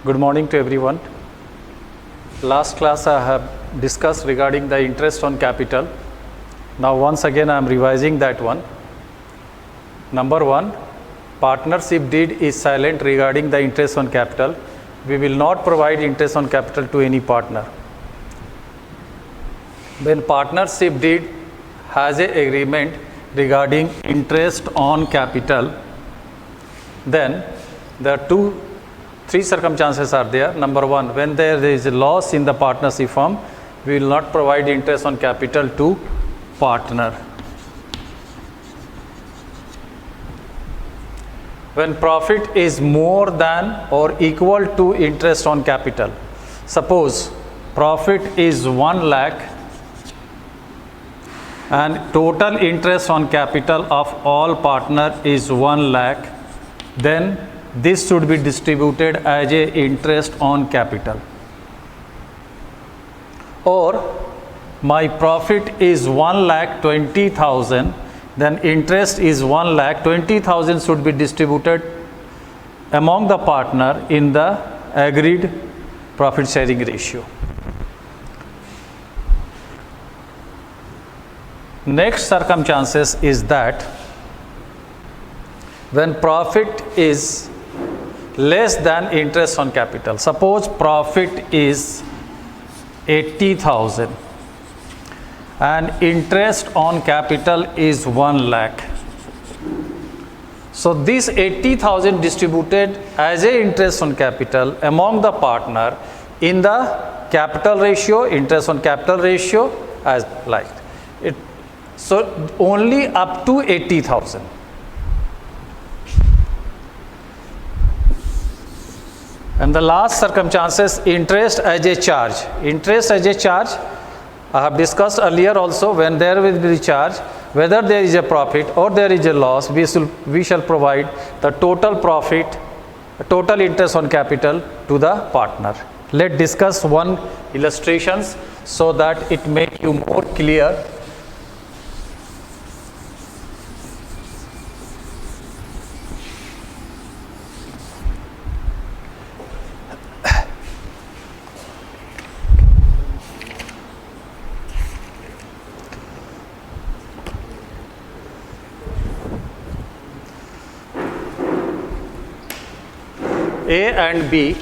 Good morning to everyone. Last class I have discussed regarding the interest on capital. Now once again I am revising that one. Number 1, partnership deed is silent regarding the interest on capital. We will not provide interest on capital to any partner. When partnership deed has an agreement regarding interest on capital, then there are three circumstances are there. Number 1, when there is a loss in the partnership firm, we will not provide interest on capital to partner. When profit is more than or equal to interest on capital. Suppose profit is 1 lakh and total interest on capital of all partner is 1 lakh, then this should be distributed as a interest on capital. Or my profit is 1,20,000, then interest is 1,20,000 should be distributed among the partner in the agreed profit sharing ratio. Next circumstances is that when profit is less than interest on capital. Suppose profit is 80,000 and interest on capital is 1 lakh. So this 80,000 distributed as a interest on capital among the partner in the capital ratio, interest on capital ratio as like it. So only up to 80,000. And the last circumstances, interest as a charge. Interest as a charge, I have discussed earlier also, when there will be charge, whether there is a profit or there is a loss, we shall provide the total profit, total interest on capital to the partner. Let's discuss one illustrations so that it make you more clear. A and B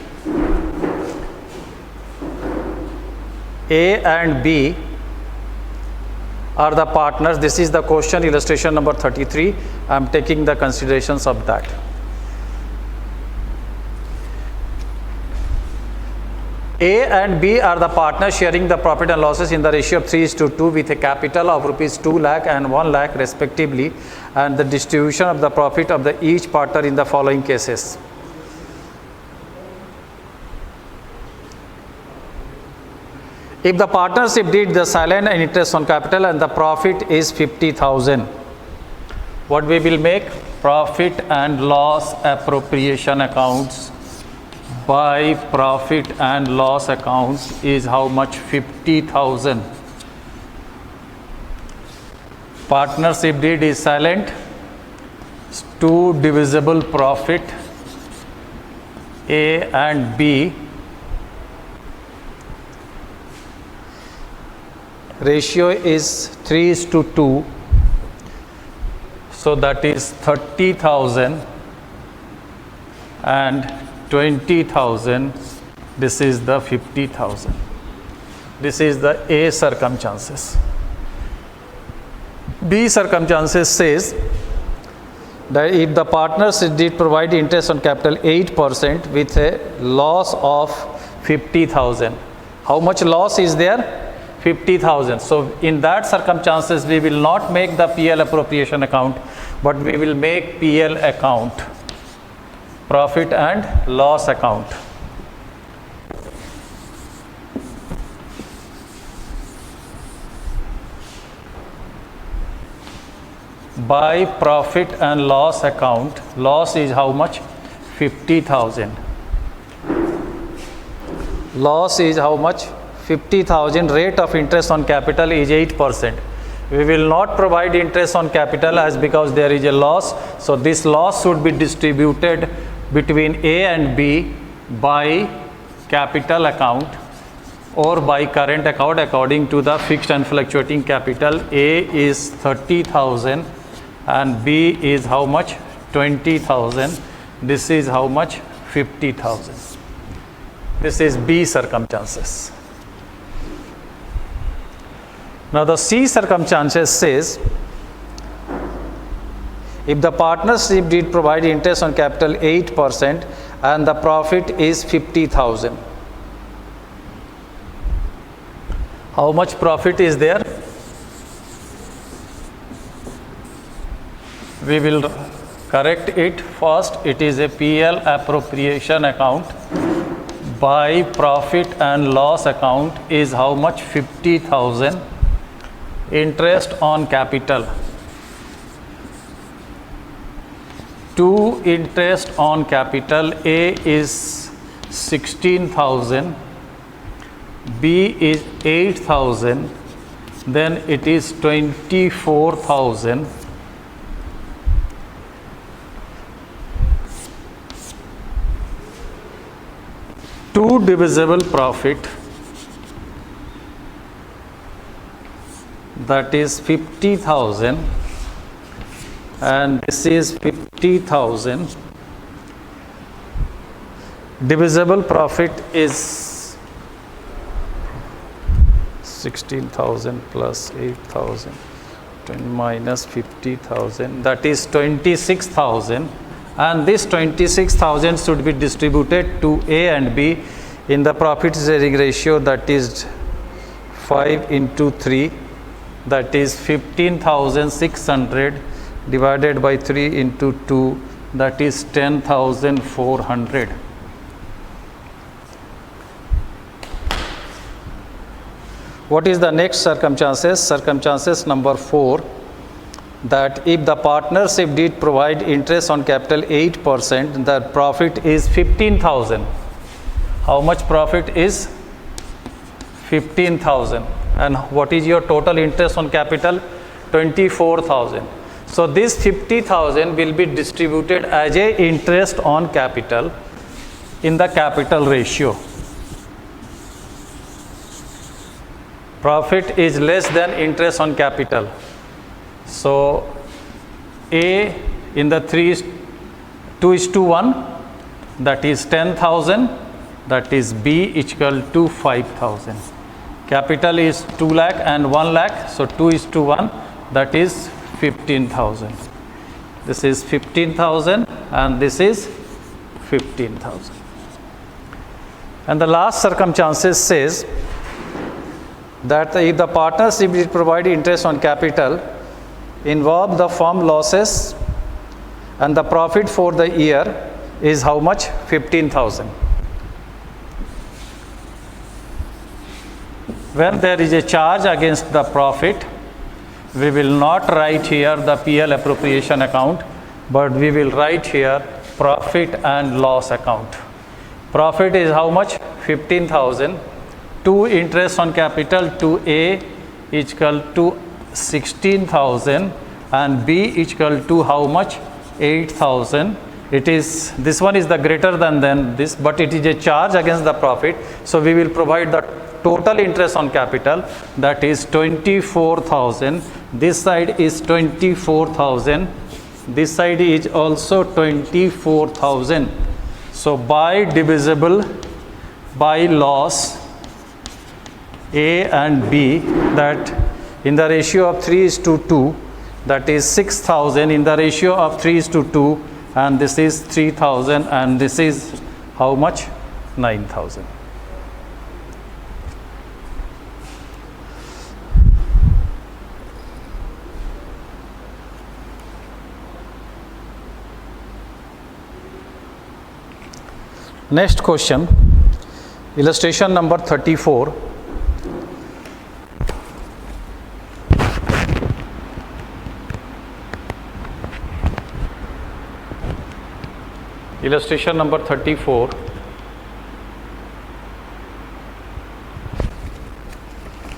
are the partners. This is the question, illustration number 33. I am taking the considerations of that. A and B are the partners sharing the profit and losses in the ratio of 3:2 with a capital of rupees 2 lakh and 1 lakh respectively, and the distribution of the profit of each partner in the following cases. If the partnership deed the silent and interest on capital and the profit is 50,000, what we will make? Profit and loss appropriation accounts by profit and loss accounts is how much? 50,000. Partnership deed is silent. 2 divisible profit A and B. Ratio is 3:2, so that is 30,000 and 20,000. This is the 50,000. This is the A circumstances. B circumstances says that if the partners did provide interest on capital 8% with a loss of 50,000, how much loss is there? 50,000. So in that circumstances we will not make the PL appropriation account, but we will make PL account, profit and loss account. By profit and loss account, loss is how much? 50,000. Loss is how much? 50,000. Rate of interest on capital is 8%. We will not provide interest on capital as because there is a loss. So this loss should be distributed between A and B by capital account or by current account according to the fixed and fluctuating capital. A is 30,000 and B is how much? 20,000. This is how much? 50,000. This is B circumstances. Now the C circumstances says, if the partnership did provide interest on capital 8% and the profit is 50,000. How much profit is there? We will correct it first. It is a PL appropriation account. By profit and loss account is how much? 50,000. Interest on capital. To interest on capital, A is 16,000, B is 8,000, then it is 24,000. To divisible profit, that is 50,000 and this is 50,000. Divisible profit is 16,000 plus 8,000 minus 50,000, that is 26,000, and this 26,000 should be distributed to A and B in the profit sharing ratio, that is 5 into 3, that is 15,600 divided by 3 into 2, that is 10,400. What is the next circumstances? Circumstances number 4, that if the partnership did provide interest on capital 8%, the profit is 15,000. How much profit is? 15,000. And what is your total interest on capital? 24,000. So this 50,000 will be distributed as a interest on capital in the capital ratio. Profit is less than interest on capital. So A in the 2:1, that is 10,000, that is B equal to 5,000. Capital is 2 lakh and 1 lakh, so 2:1, that is 15,000. This is 15,000 and this is 15,000. And the last circumstances says that if the partnership did provide interest on capital, involve the firm losses and the profit for the year is how much? 15,000. When there is a charge against the profit, we will not write here the PL appropriation account, but we will write here profit and loss account. Profit is how much? 15,000. To interest on capital to A is equal to 16,000 and B is equal to how much? 8,000. It is, this one is the greater than this, but it is a charge against the profit. So we will provide the total interest on capital, that is 24,000. This side is 24,000. This side is also 24,000. So by divisible by loss, A and B, that in the ratio of 3:2, that is 6,000 in the ratio of 3:2, and this is 3,000 and this is how much? 9,000. Next question, illustration number 34. Illustration number 34.